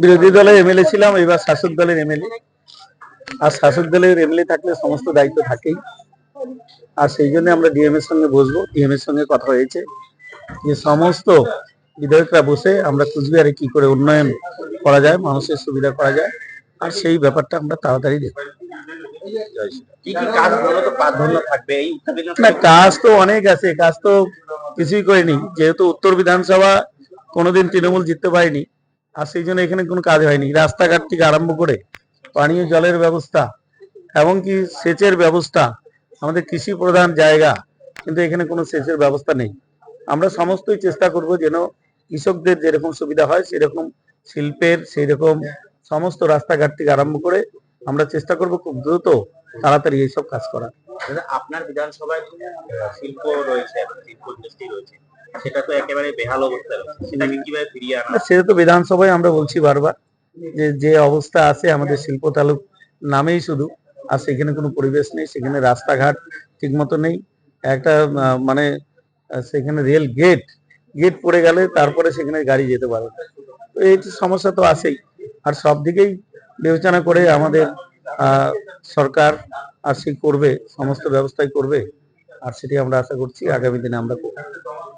বিরোধী দলের এমএলএ ছিলাম, এবার শাসক দলের এমএলএ। আর শাসক দলের এমএলএ থাকলে সমস্ত দায়িত্ব থাকেই। আর সেই জন্য আমরা ডিএম এর সঙ্গে বসবো। ডিএম এর সঙ্গে কথা হয়েছে যে সমস্ত বিধায়করা বসে আমরা কুচবিহারে কি করে উন্নয়ন করা যায়, মানুষের সুবিধা করা যায়, আর সেই ব্যাপারটা আমরা তাড়াতাড়ি দেখব। না, কাজ তো অনেক আছে, কাজ তো কিছুই করেনি, যেহেতু উত্তর বিধানসভা কোনোদিন তৃণমূল জিততে পারেনি, আর সেই জন্য এখানে কোনো কাজ হয়নি। রাস্তাঘাট থেকে আরম্ভ করে পানীয় জলের ব্যবস্থা, এমনকি সেচের ব্যবস্থা, আমাদের কৃষি প্রধান জায়গা, কিন্তু এখানে কোনো সেচের ব্যবস্থা নেই। আমরা সমস্তই চেষ্টা করব যেন কৃষকদের যেরকম সুবিধা হয় সেরকম, শিল্পের সেই রকম সমস্ত রাস্তাঘাট থেকে আরম্ভ করে আমরা চেষ্টা করব খুব দ্রুত তাড়াতাড়ি এইসব কাজ করা। আপনার বিধানসভায় শিল্প রয়েছে, শিল্প ইন্ডাস্ট্রি রয়েছে, সেটা তো একেবারে বেহাল অবস্থা রয়েছে, সেটাকে কিভাবে ফিরিয়ে আনা? সেটা তো বিধানসভায় আমরা বলছি বারবার যে যে অবস্থা আছে আমাদের শিল্প তালুক নামেই শুধু, আর সেখানে কোনো পরিবেশ নেই, সেখানে রাস্তাঘাট ঠিক মতো নেই। একটা মানে সেখানে রেল গেট গেট পড়ে গেলে তারপরে সেখানে গাড়ি যেতে পারে। তো এই সমস্যা তো আছেই। আর সব দিকেই বিবেচনা করে আমাদের সরকার আর সেই করবে, সমস্ত ব্যবস্থাই করবে, আর সেটি আমরা আশা করছি আগামী দিনে আমরা করব।